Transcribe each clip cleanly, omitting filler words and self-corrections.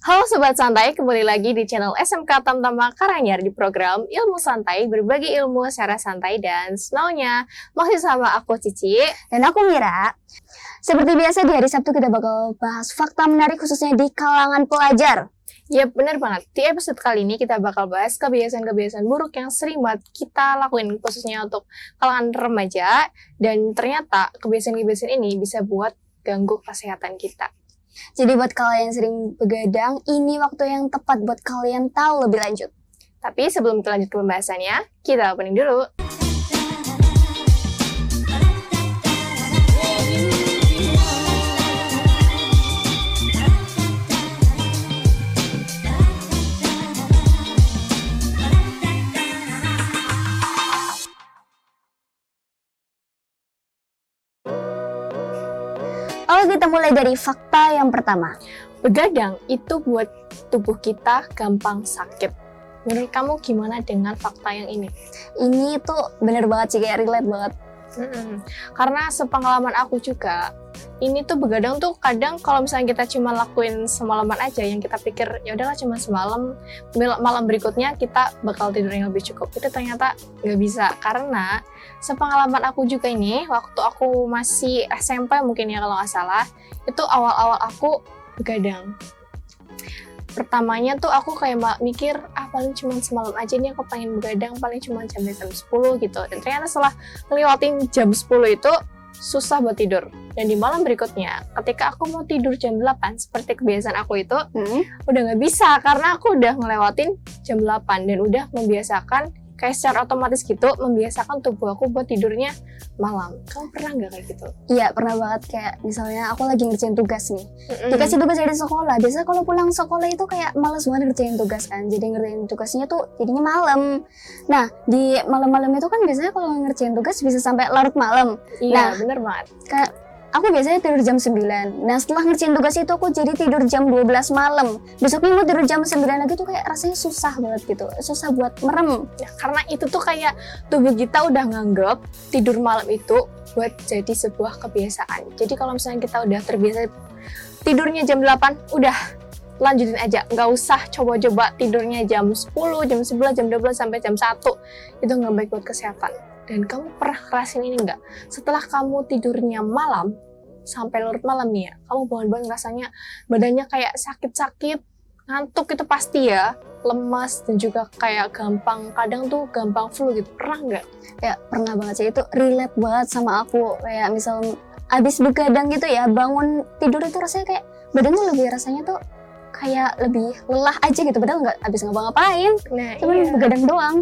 Halo Sobat Santai, kembali lagi di channel SMK Tamtama Karanganyar di program Ilmu Santai, berbagi ilmu secara santai dan snownya. Masih sama aku Cici. Dan aku Mira. Seperti biasa di hari Sabtu kita bakal bahas fakta menarik khususnya di kalangan pelajar. Ya benar banget, di episode kali ini kita bakal bahas kebiasaan-kebiasaan buruk yang sering banget kita lakuin khususnya untuk kalangan remaja. Dan ternyata kebiasaan-kebiasaan ini bisa buat ganggu kesehatan kita. Jadi buat kalian yang sering begadang, ini waktu yang tepat buat kalian tahu lebih lanjut. Tapi sebelum kita lanjut ke pembahasannya, kita opening dulu. Oke, kita mulai dari fakta yang pertama. Begadang itu buat tubuh kita gampang sakit. Menurut kamu gimana dengan fakta yang ini? Ini tuh bener banget sih, kayak relate banget. Karena sepengalaman aku juga, ini tuh begadang tuh kadang kalau misalnya kita cuma lakuin semalaman aja, yang kita pikir ya udahlah cuma semalam, malam berikutnya kita bakal tidur yang lebih cukup. Itu ternyata nggak bisa, karena sepengalaman aku juga ini, waktu aku masih SMP mungkin ya kalau nggak salah, itu awal-awal aku begadang. Pertamanya tuh aku kayak mikir, paling cuma semalam aja nih aku pengen begadang, paling cuma jam 10 gitu. Dan ternyata setelah ngelewatin jam 10 itu susah buat tidur. Dan di malam berikutnya, ketika aku mau tidur jam 8, seperti kebiasaan aku itu, udah nggak bisa karena aku udah ngelewatin jam 8 dan udah membiasakan kayak secara otomatis gitu, membiasakan tubuh aku buat tidurnya malam. Kamu pernah nggak kayak gitu? Iya, pernah banget. Kayak misalnya aku lagi ngerjain tugas nih. Dikasih tugas dari sekolah. Biasanya kalau pulang sekolah itu kayak males banget ngerjain tugas kan. Jadi ngerjain tugasnya tuh jadinya malam. Nah, di malam-malam itu kan biasanya kalau ngerjain tugas bisa sampai larut malam. Iya, bener banget. Kayak aku biasanya tidur jam 9. Nah, setelah ngerjain tugas itu aku jadi tidur jam 12 malam. Besoknya mau tidur jam 9 lagi tuh kayak rasanya susah banget gitu. Susah buat merem. Ya, karena itu tuh kayak tubuh kita udah nganggep tidur malam itu buat jadi sebuah kebiasaan. Jadi kalau misalnya kita udah terbiasa tidurnya jam 8, udah lanjutin aja. Nggak usah coba-coba tidurnya jam 10, jam 11, jam 12, sampai jam 1. Itu nggak baik buat kesehatan. Dan kamu pernah ngerasain ini nggak? Setelah kamu tidurnya malam, sampai larut malam nih ya, kamu bangun-bangun rasanya badannya kayak sakit-sakit, ngantuk itu pasti ya, lemas, dan juga kayak kadang tuh gampang flu gitu. Pernah nggak? Ya, pernah banget sih. Itu relate banget sama aku. Kayak misal abis begadang gitu ya, bangun tidur itu rasanya kayak badannya lebih rasanya tuh kayak lebih lelah aja gitu, padahal nggak habis ngapa-ngapain, cuma begadang doang.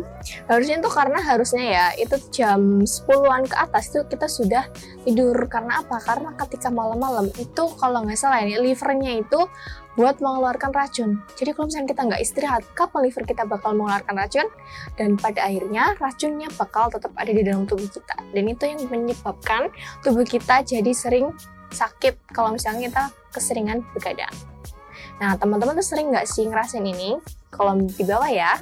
Harusnya ya itu jam 10-an ke atas itu kita sudah tidur. Karena apa? Karena ketika malam-malam itu kalau nggak salah ya, livernya itu buat mengeluarkan racun. Jadi kalau misalnya kita nggak istirahat, kapan liver kita bakal mengeluarkan racun? Dan pada akhirnya racunnya bakal tetap ada di dalam tubuh kita. Dan itu yang menyebabkan tubuh kita jadi sering sakit kalau misalnya kita keseringan begadang. Nah, teman-teman tuh sering nggak sih ngerasain ini? Kolom di bawah ya.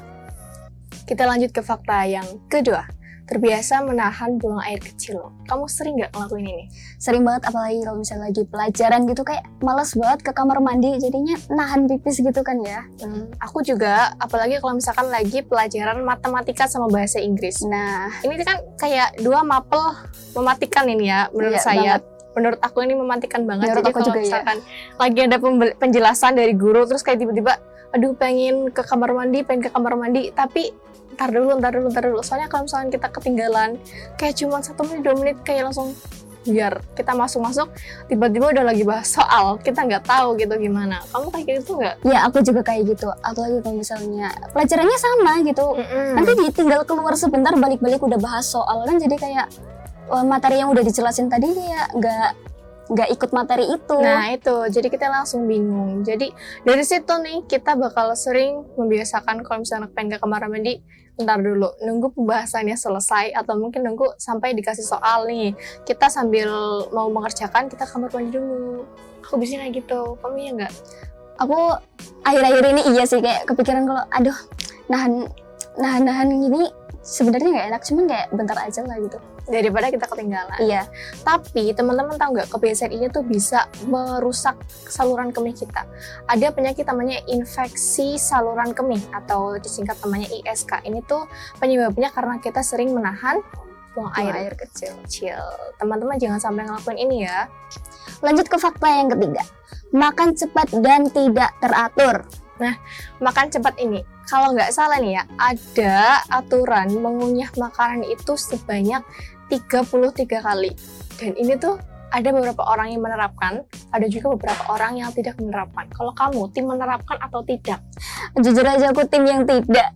Kita lanjut ke fakta yang kedua. Terbiasa menahan buang air kecil. Kamu sering nggak ngelakuin ini? Sering banget, apalagi kalau misalnya lagi pelajaran gitu, kayak males banget ke kamar mandi, jadinya nahan pipis gitu kan ya. Aku juga, apalagi kalau misalkan lagi pelajaran matematika sama bahasa Inggris. Nah, ini kan kayak dua mapel mematikan ini ya, menurut saya. Banget. Menurut aku ini mematikan banget. Menurut jadi kalau misalkan lagi ada penjelasan dari guru, terus kayak tiba-tiba, aduh pengen ke kamar mandi, tapi ntar dulu. Soalnya kalau misalkan kita ketinggalan, kayak cuma 1 menit, 2 menit, kayak langsung biar kita masuk, tiba-tiba udah lagi bahas soal, kita nggak tahu gitu gimana. Kamu kayak gitu nggak? Ya, aku juga kayak gitu. Apalagi kalau misalnya pelajarannya sama gitu, nanti tinggal keluar sebentar, balik-balik udah bahas soal kan, jadi kayak materi yang udah dijelasin tadi kayak nggak ikut materi itu. Nah itu, jadi kita langsung bingung. Jadi dari situ nih kita bakal sering membiasakan kalau misalnya pengen ke kamar mandi, ntar dulu, nunggu pembahasannya selesai, atau mungkin nunggu sampai dikasih soal nih. Kita sambil mau mengerjakan, kita kamar mandi dulu. Aku biasanya kayak gitu, kamu ya nggak? Aku akhir-akhir ini iya sih, kayak kepikiran kalau aduh nahan gini sebenarnya nggak enak, cuman kayak bentar aja lah gitu. Daripada kita ketinggalan. Iya. Tapi teman-teman tahu nggak, kebiasaan ini tuh bisa merusak saluran kemih kita. Ada penyakit namanya infeksi saluran kemih atau disingkat namanya ISK. Ini tuh penyebabnya karena kita sering menahan buang air kecil. Teman-teman jangan sampai ngelakuin ini ya. Lanjut ke fakta yang ketiga. Makan cepat dan tidak teratur. Makan cepat ini, kalau nggak salah nih ya, ada aturan mengunyah makanan itu sebanyak 33 kali. Dan ini tuh ada beberapa orang yang menerapkan, ada juga beberapa orang yang tidak menerapkan. Kalau kamu tim menerapkan atau tidak? Jujur aja aku tim yang tidak.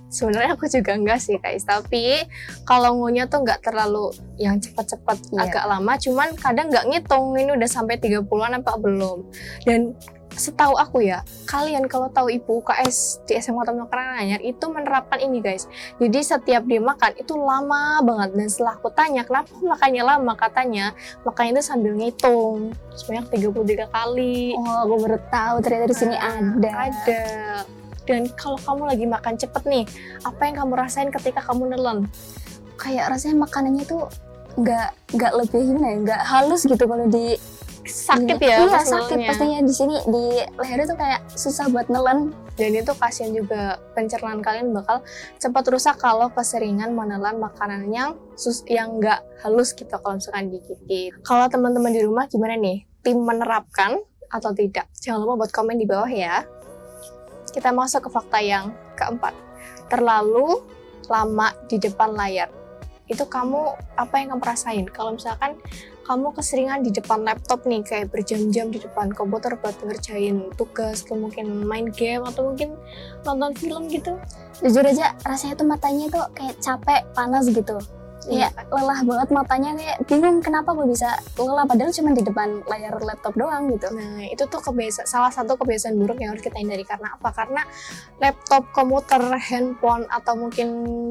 Sebenarnya aku juga enggak sih guys, tapi kalau ngunyah tuh nggak terlalu yang cepat-cepat, agak lama, cuman kadang nggak ngitung ini udah sampai 30-an apa belum. Dan setahu aku ya, kalian kalau tahu ibu UKS di SMA Taman Karanganyar itu menerapkan ini guys. Jadi setiap dia makan itu lama banget, dan setelah aku tanya kenapa makannya lama, katanya makannya itu sambil ngitung sebanyak 33 kali. Oh, aku baru tahu ternyata di sini ada. Dan kalau kamu lagi makan cepet nih, apa yang kamu rasain ketika kamu nelen? Kayak rasanya makanannya tuh nggak lebih gimana ya, nggak halus gitu kalau di Sakit ini. ya? Iya pas sakit nelennya. pastinya di sini di lehernya tuh kayak susah buat nelen. Dan itu kasihan juga, pencernaan kalian bakal cepat rusak kalau keseringan menelan makanan yang nggak halus gitu kalau misalkan digigit. Kalau teman-teman di rumah gimana nih? Tim menerapkan atau tidak? Jangan lupa buat komen di bawah ya. Kita masuk ke fakta yang keempat. Terlalu lama di depan layar. Itu apa yang kamu rasain? Kalau misalkan kamu keseringan di depan laptop nih, kayak berjam-jam di depan komputer buat ngerjain tugas, atau mungkin main game, atau mungkin nonton film gitu. Jujur aja rasanya tuh matanya tuh kayak capek, panas gitu. Kayak lelah banget matanya, kayak bingung kenapa gue bisa lelah padahal cuma di depan layar laptop doang gitu. Nah, itu tuh salah satu kebiasaan buruk yang harus kita hindari. Karena apa? Karena laptop, komputer, handphone, atau mungkin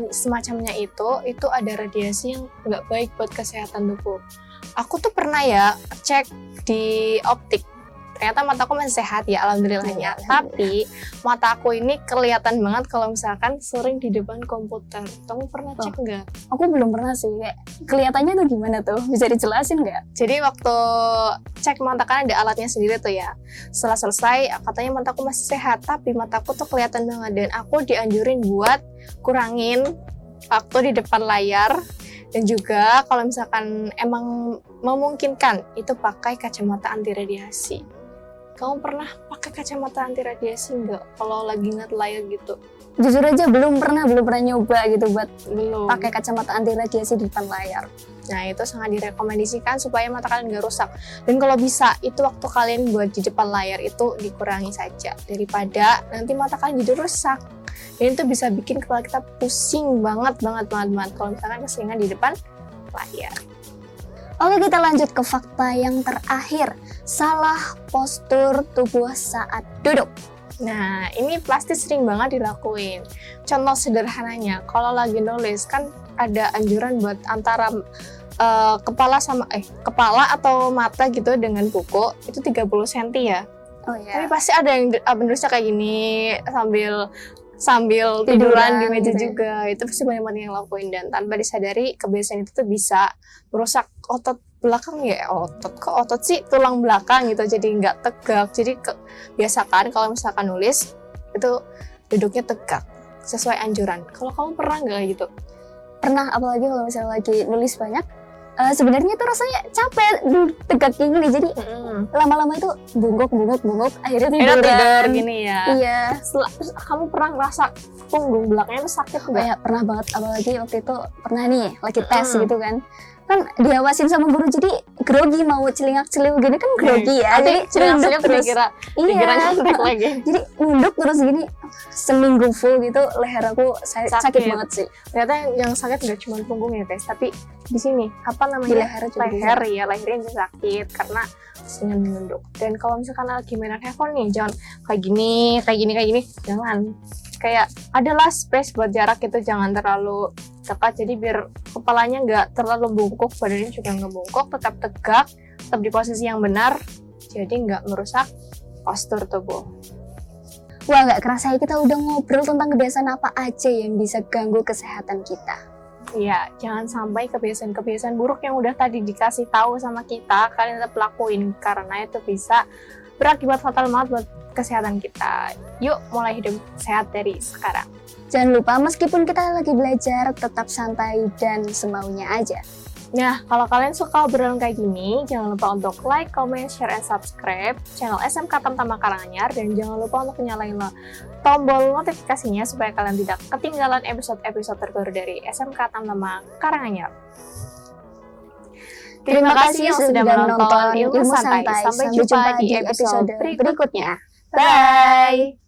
semacamnya itu ada radiasi yang nggak baik buat kesehatan tubuh. Aku tuh pernah ya cek di optik. Ternyata mataku masih sehat ya, alhamdulillahnya. Tapi mataku ini kelihatan banget kalau misalkan sering di depan komputer. Kamu pernah cek nggak? Aku belum pernah sih, kayak kelihatannya tuh gimana tuh? Bisa dijelasin nggak? Jadi waktu cek mata kan ada alatnya sendiri tuh ya. Setelah selesai katanya mataku masih sehat, tapi mataku tuh kelihatan banget. Dan aku dianjurin buat kurangin waktu di depan layar. Dan juga kalau misalkan emang memungkinkan itu pakai kacamata anti radiasi. Kamu pernah pakai kacamata anti radiasi nggak kalau lagi ngeliat layar gitu? Jujur aja belum pernah nyoba gitu buat Belum. pakai kacamata anti radiasi di depan layar. Nah, itu sangat direkomendasikan supaya mata kalian nggak rusak. Dan kalau bisa, itu waktu kalian buat di depan layar itu dikurangi saja. Daripada nanti mata kalian jadi rusak. Dan itu bisa bikin kepala kita pusing banget. Kalau misalkan keseringan di depan layar. Oke, kita lanjut ke fakta yang terakhir. Salah postur tubuh saat duduk. Nah, ini pasti sering banget dilakuin. Contoh sederhananya, kalau lagi nulis kan ada anjuran buat antara kepala atau mata gitu dengan buku itu 30 cm ya. Oh Tapi iya. pasti ada yang menulisnya kayak gini sambil tiduran di meja gitu. juga. Itu pasti banyak yang lakuin, dan tanpa disadari kebiasaan itu tuh bisa merusak otot belakang ya. Otot sih, tulang belakang gitu, jadi nggak tegak. Jadi biasakan kalau misalkan nulis itu duduknya tegak sesuai anjuran. Kalau kamu pernah nggak gitu? Pernah, apalagi kalau misalnya lagi nulis banyak. Sebenarnya tuh rasanya capek duduk tegak kayak gini, jadi lama-lama itu bungkuk, akhirnya Tidur gini ya. Iya. Terus kamu pernah ngerasa punggung belakangnya tuh sakit nggak? Kayak pernah banget, apalagi waktu itu pernah nih lagi tes gitu kan diawasin sama guru, jadi grogi, mau celingak-celinguk gini kan grogi ya, jadi nunduk terus. Pikirannya nunduk lagi. Jadi nunduk terus gini seminggu full gitu, leher aku sakit banget sih. Ternyata yang sakit nggak cuma punggung ya guys, tapi di sini apa namanya, Di leher juga lehernya juga sakit karena sering menunduk. Dan kalau misalkan lagi main handphone nih, jangan kayak gini, jangan. Kayak adalah space buat jarak itu, jangan terlalu dekat, jadi biar kepalanya nggak terlalu bungkuk, badannya juga nggak bungkuk, tetap tegak, tetap di posisi yang benar, jadi nggak merusak postur tubuh. Wah, nggak kerasa ya kita udah ngobrol tentang kebiasaan apa aja yang bisa ganggu kesehatan kita. Iya, jangan sampai kebiasaan-kebiasaan buruk yang udah tadi dikasih tahu sama kita, kalian tetap lakuin karena itu bisa berakibat fatal banget buat kesehatan kita. Yuk, mulai hidup sehat dari sekarang. Jangan lupa meskipun kita lagi belajar, tetap santai dan semaunya aja. Nah, kalau kalian suka obrolan kayak gini, jangan lupa untuk like, comment, share, and subscribe channel SMK Tamtama Karanganyar, dan jangan lupa untuk nyalain tombol notifikasinya supaya kalian tidak ketinggalan episode-episode terbaru dari SMK Tamtama Karanganyar. Terima kasih yang sudah menonton Ilmu Santai. Sampai jumpa di episode berikutnya. Bye!